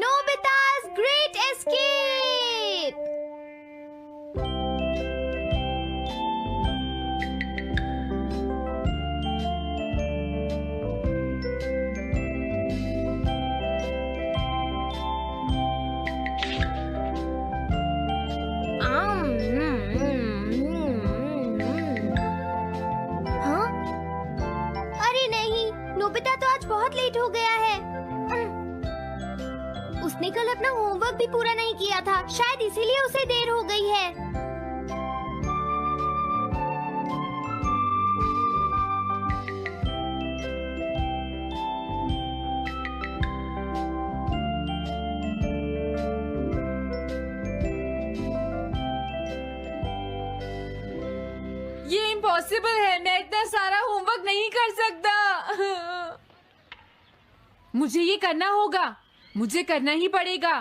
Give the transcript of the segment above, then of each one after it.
Nobita's Great Escape! हाँ? अरे नहीं, नोबिता तो आज बहुत लेट हो गया है। उसने कल अपना होमवर्क भी पूरा नहीं किया था, शायद इसीलिए उसे देर हो गई है। ये इम्पॉसिबल है, मैं इतना सारा होमवर्क नहीं कर सकता। मुझे ये करना होगा, मुझे करना ही पड़ेगा।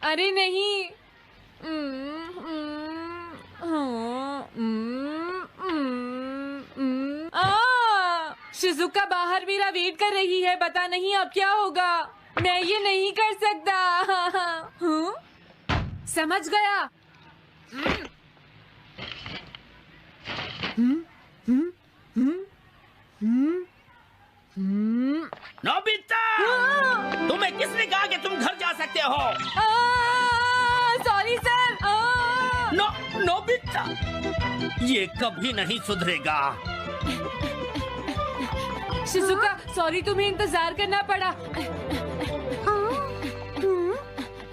अरे नहीं। शिजुका बाहर मेरा वेट कर रही है, पता नहीं अब क्या होगा। मैं ये नहीं कर सकता। समझ गया। नोबिता, तुम्हें किसने कहा कि तुम घर जा सकते हो? Sorry sir. नोबिता, ये कभी नहीं सुधरेगा। शिजुका सॉरी, तुम्हें इंतजार करना पड़ा।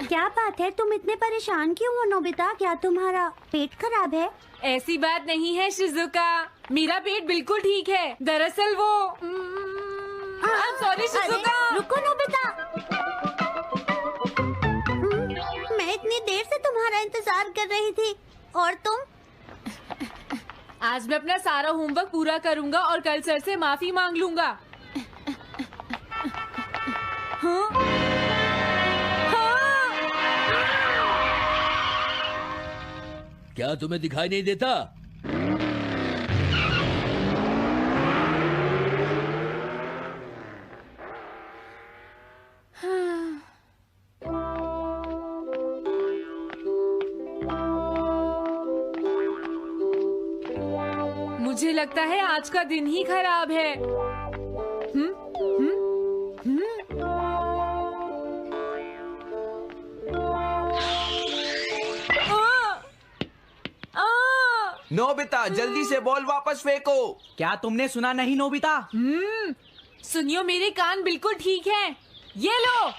क्या बात है, तुम इतने परेशान क्यों हो नोबिता? क्या तुम्हारा पेट खराब है? ऐसी बात नहीं है शिजुका, मेरा पेट बिल्कुल ठीक है। दरअसल वो सॉरी शिजुका। रुको नोबिता, मैं इतनी देर से तुम्हारा इंतजार कर रही थी और तुम? आज मैं अपना सारा होमवर्क पूरा करूंगा और कल सर से माफी मांग लूंगा। हाँ? हाँ? क्या तुम्हें दिखाई नहीं देता? मुझे लगता है आज का दिन ही खराब है। नोबिता, जल्दी से बॉल वापस फेंको। क्या तुमने सुना नहीं नोबिता? सुनियो, मेरे कान बिल्कुल ठीक हैं। ये लो।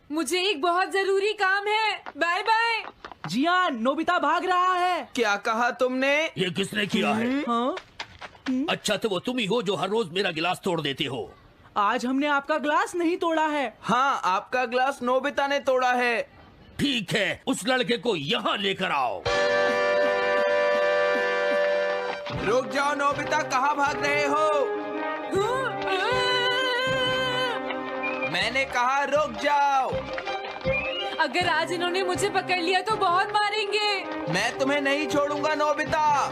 मुझे एक बहुत जरूरी काम है। Bye bye. जियान, नोबिता भाग रहा है। क्या कहा तुमने? ये किसने किया है? हाँ? अच्छा तो वो तुम ही हो जो हर रोज मेरा गिलास तोड़ देते हो। आज हमने आपका ग्लास नहीं तोड़ा है। हाँ, आपका ग्लास नोबिता ने तोड़ा है। ठीक है, उस लड़के को यहाँ लेकर आओ। रुक जाओ नोबिता, कहाँ भाग रहे हो? मैंने कहा रुक जाओ। अगर आज इन्होंने मुझे पकड़ लिया तो बहुत मारेंगे। मैं तुम्हें नहीं छोड़ूंगा नोबिता,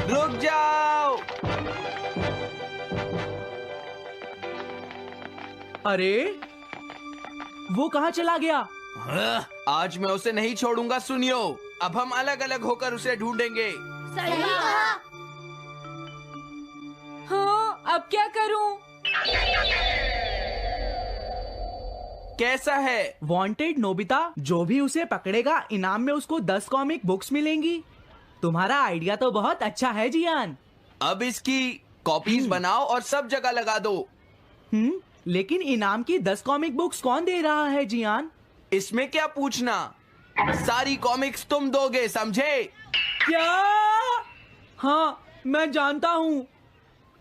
रुक जाओ। अरे वो कहाँ चला गया? आज मैं उसे नहीं छोड़ूंगा। सुनियो, अब हम अलग अलग होकर उसे ढूंढेंगे। सही कहा। हाँ, अब क्या करूं? कैसा है? वांटेड नोबिता, जो भी उसे पकड़ेगा इनाम में उसको 10 कॉमिक बुक्स मिलेंगी। तुम्हारा आइडिया तो बहुत अच्छा है जियान। अब इसकी कॉपीज बनाओ और सब जगह लगा दो। लेकिन इनाम की 10 कॉमिक बुक्स कौन दे रहा है जियान? इसमें क्या पूछना, सारी कॉमिक्स तुम दोगे, समझे? क्या? हाँ, मैं जानता हूँ।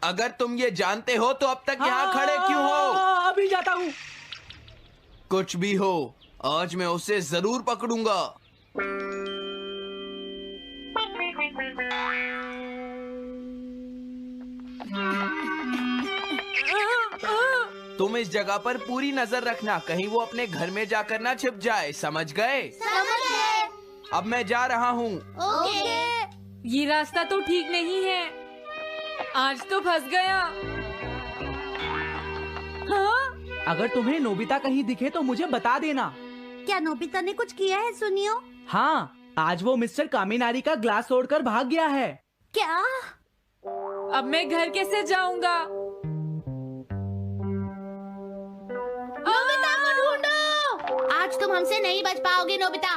अगर तुम ये जानते हो तो अब तक यहाँ खड़े क्यों हो? अभी जाता हूँ। कुछ भी हो, आज मैं उसे जरूर पकड़ूंगा। तुम इस जगह पर पूरी नजर रखना, कहीं वो अपने घर में जाकर ना छिप जाए, समझ गए? समझ गए। अब मैं जा रहा हूँ। ओके। ये रास्ता तो ठीक नहीं है, आज तो फंस गया। हाँ? अगर तुम्हें नोबिता कहीं दिखे तो मुझे बता देना। क्या नोबिता ने कुछ किया है सुनियो? हाँ, आज वो मिस्टर कामिनारी का ग्लास तोड़कर भाग गया है। क्या? अब मैं घर कैसे जाऊंगा? नोबिता को ढूंढो। आज तुम हमसे नहीं बच पाओगे नोबिता।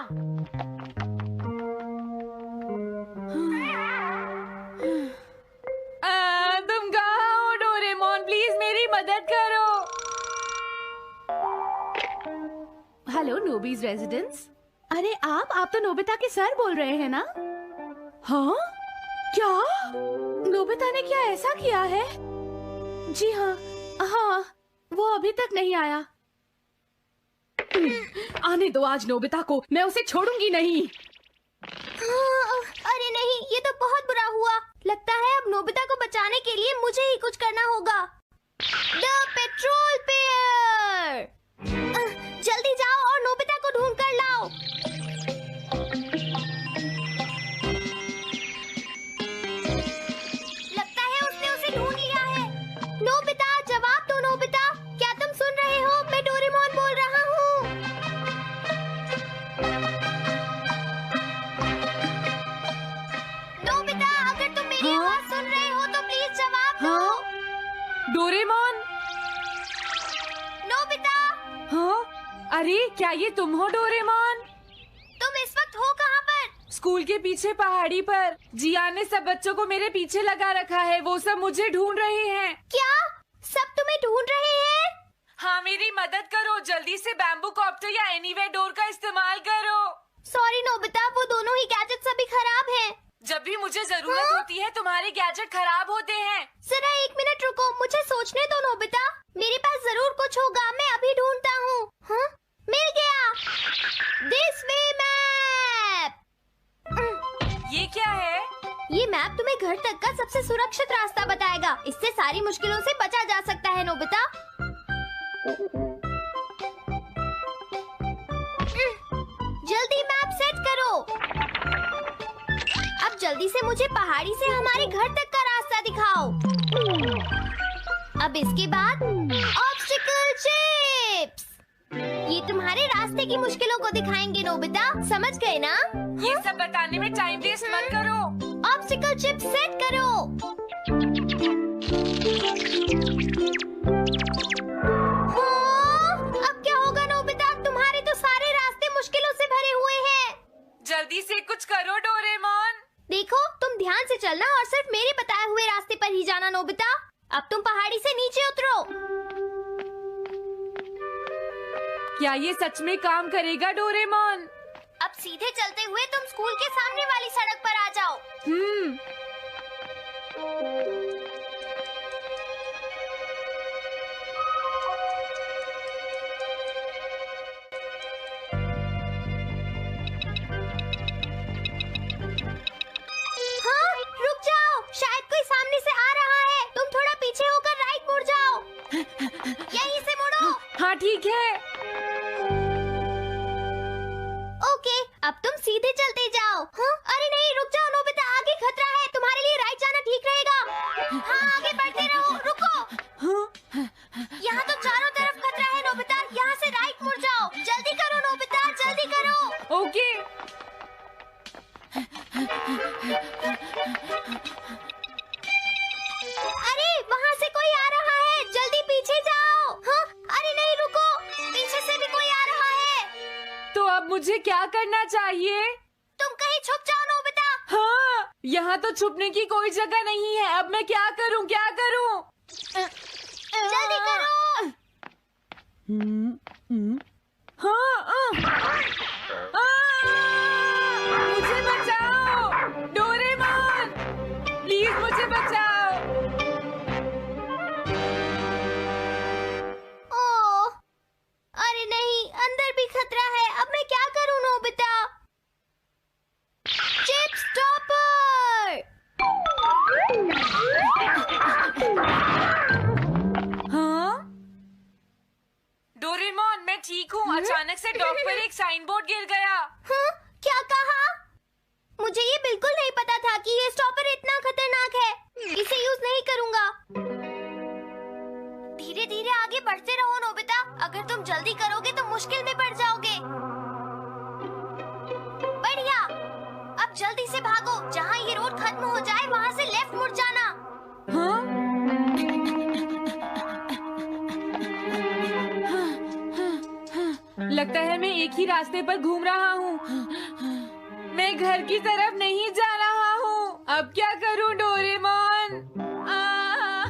तुम कहाँ हो डोरेमोन? प्लीज मेरी मदद करो। हेलो नोबीज रेजिडेंस। अरे आप तो नोबिता के सर बोल रहे हैं ना? हाँ? क्या? नोबिता ने क्या ऐसा किया है? जी हाँ, हाँ, वो अभी तक नहीं आया। आने दो आज नोबिता को, मैं उसे छोड़ूंगी नहीं। अरे नहीं, ये तो बहुत बुरा हुआ। लगता है अब नोबिता को बचाने के लिए मुझे ही कुछ करना होगा। The petrol pair. जल्दी जाओ और नोबिता को ढूंढ कर लाओ। लगता है उसने उसे ढूंढ लिया है। नोबिता, जवाब दो नोबिता। क्या तुम सुन रहे हो? मैं डोरेमोन बोल रहा हूँ। नोबिता, अगर तुम मेरी आवाज सुन रहे हो तो प्लीज जवाब दो। डोरेमोन? नोबिता, हाँ? अरे क्या ये तुम हो डोरेमोन? तुम इस वक्त हो कहाँ पर? स्कूल के पीछे पहाड़ी पर। जिया ने सब बच्चों को मेरे पीछे लगा रखा है, वो सब मुझे ढूंढ रहे हैं। क्या? सब तुम्हें ढूंढ रहे हैं? हाँ, मेरी मदद करो, जल्दी से बैम्बू कॉप्टर या एनीवेयर डोर का इस्तेमाल करो। सॉरी नोबिता, वो दोनों ही गैजेट्स अभी खराब हैं। जब भी मुझे जरूरत होती है तुम्हारे गैजेट खराब होते हैं। जरा 1 मिनट रुको, मुझे सोचने दो नोबिता। मेरे पास जरूर कुछ होगा, मैं अभी ढूंढता हूँ। हाँ? मिल गया। This way map. ये क्या है? ये मैप तुम्हें घर तक का सबसे सुरक्षित रास्ता बताएगा। इससे सारी मुश्किलों से बचा जा सकता है नोबिता। जल्दी मैप सेट करो। अब जल्दी से मुझे पहाड़ी से हमारे घर तक का रास्ता दिखाओ। अब इसके बाद ऑब्स्टिकल चिप्स। ये तुम्हारे रास्ते की मुश्किलों को दिखाएंगे नोबिता, समझ गए ना? ये सब बताने में टाइम वेस्ट मत करो। ऑब्स्टिकल चिप्स सेट करो। हाँ, अब क्या होगा नोबिता? तुम्हारे तो सारे रास्ते मुश्किलों से भरे हुए हैं। जल्दी से कुछ करो डोरेमोन। देखो, तुम ध्यान से चलना और सिर्फ मेरे बताए हुए रास्ते पर ही जाना नोबिता। अब तुम पहाड़ी से नीचे उतरो। क्या ये सच में काम करेगा डोरेमोन? अब सीधे चलते हुए तुम स्कूल के सामने वाली सड़क पर आ जाओ। हाँ, रुक जाओ, शायद कोई सामने से आ रहा है। तुम थोड़ा पीछे होकर राइट मुड़ जाओ। यहीं से मुड़ो। हाँ ठीक है। ओके, अब तुम सीधे चलते जाओ। हाँ? अरे नहीं, रुक जाओ नोबिता, आगे खतरा है। तुम्हारे लिए राइट जाना ठीक रहेगा। हाँ, आगे बढ़ते रहो। रुको, यहाँ तो चारों तरफ खतरा है नोबिता। यहाँ से राइट मुड़ जाओ। जल्दी करो नोबिता, जल्दी करो। ओके। अरे वहाँ से कोई आ रहा है, जल्दी पीछे जाओ। हाँ? अरे नहीं, रुको, पीछे से भी कोई आ रहा है। तो अब मुझे क्या करना चाहिए? तुम कहीं छुप जाओ नोबिता। हाँ, यहाँ तो छुपने की कोई जगह नहीं है। अब मैं क्या करूँ, क्या करूँ? जल्दी करो। हाँ, मुझे बचाओ डोरेमोन, प्लीज मुझे बचाओ। ओह, अरे नहीं, अंदर भी खतरा है। अब मैं क्या करूं नोबिता? Chip stopper. हाँ? मैं ठीक हूँ। अचानक से डॉक पर एक साइन बोर्ड गिर गया। हाँ? क्या कहा? मुझे ये बिल्कुल नहीं पता था कि ये स्टॉपर इतना खतरनाक है। इसे यूज नहीं करूंगा। धीरे धीरे आगे बढ़ते रहो नोबिता। अगर तुम जल्दी करोगे तो मुश्किल में पड़ जाओगे। बढ़िया। अब जल्दी से भागो। जहाँ ये रोड खत्म हो जाए वहाँ से लेफ्ट मुड़ जाना। हाँ? लगता है मैं एक ही रास्ते पर घूम रहा हूँ। मैं घर की तरफ नहीं जा रहा हूँ। अब क्या करूँ डोरेमोन?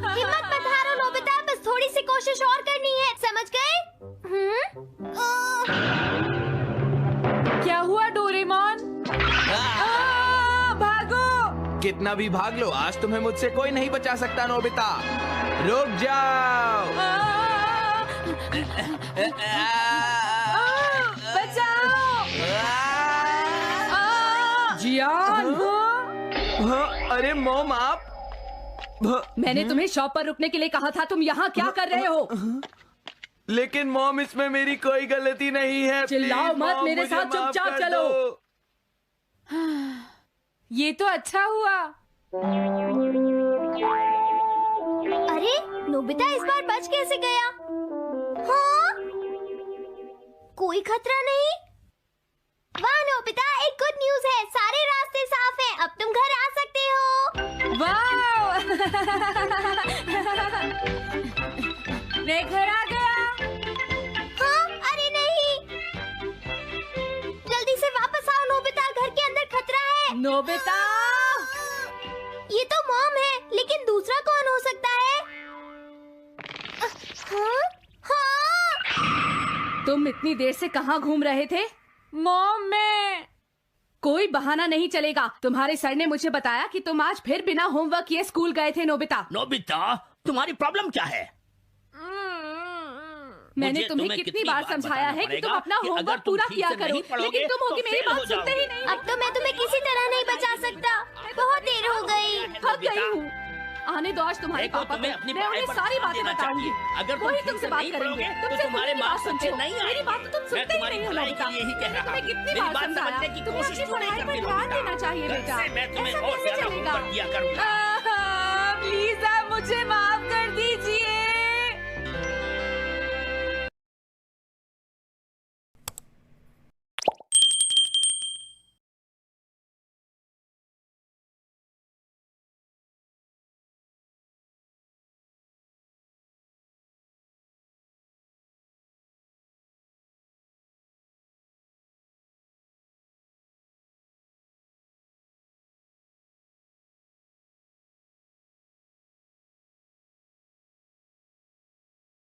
हिम्मत मत हारो नोबिता। बस थोड़ी सी कोशिश और करनी है। समझ गए? क्या हुआ डोरेमोन? भागो! कितना भी भाग लो, आज तुम्हें मुझसे कोई नहीं बचा सकता नोबिता। रुक जाओ। बचाओ! जियान! अरे मॉम आप। मैंने तुम्हें शॉप पर रुकने के लिए कहा था। तुम यहाँ क्या कर रहे हो? लेकिन मॉम इसमें मेरी कोई गलती नहीं है। चिल्लाओ प्लीज, मत, मॉम, मेरे मुझे साथ माफ चुपचाप कर चलो। दो। ये तो अच्छा हुआ। अरे नोबिता इस बार बच कैसे गया? हाँ? कोई खतरा नहीं? वाह नोबिता, एक गुड न्यूज है। सारे रास्ते साफ हैं। अब तुम घर आ सकते हो। वाओ! मैं घर आ गया। हाँ? अरे नहीं। जल्दी से वापस आओ नोबिता। घर के अंदर खतरा है। नोबिता! ये तो मॉम है, लेकिन दूसरा कौन हो सकता है? हाँ? हाँ? तुम इतनी देर से कहाँ घूम रहे थे? मॉम मैं कोई बहाना नहीं चलेगा। तुम्हारे सर ने मुझे बताया कि तुम आज फिर बिना होमवर्क किए स्कूल गए थे नोबिता। नोबिता, तुम्हारी प्रॉब्लम क्या है? मैंने मुझे तुम्हें तुम्हें कितनी बार समझाया है कि तुम अपना कि होमवर्क अगर तुम पूरा ठीक किया से करो, नहीं पढ़ोगे, लेकिन तुम होगी तो मेरी फेल बात हो सुनते ही जाओगे। नहीं। अब तो मैं तुम्हें किसी तरह नहीं बचा सकता। बहुत देर हो गई। थक गई हूँ। आने दो आज तुम्हारे देखो, पापा तुम्हें को। अपनी मैं पढ़ाई उन्हें पर सारी ध्यान बातें देना बताऊंगी। चाहिए। अगर तुम वही ठीक तुमसे से बात नहीं करेंगे। पढ़ोगे, तो तुमसे तुम्हारे मेरी बात मार्क्स सुनते अच्छे हो। नहीं मेरी आएंगे। बात तो तुम मैं सुनते ही तुम्हारी नहीं हो भलाई नोबिता। के लिए ही कह रहा तुम्हें हूँ। कितनी मेरी बार बात समझाया? समझने की तुम्हें कोशिश अपनी क्यों नहीं पढ़ाई पर करती ध्यान नोबिता? देना चाहिए कल बेटा। से मैं तुम्हें ऐसा और कैसे ज्यादा चलेगा? होमवर्क दिया करूंगा। प्लीज आप मुझे माफ कर दीजिए।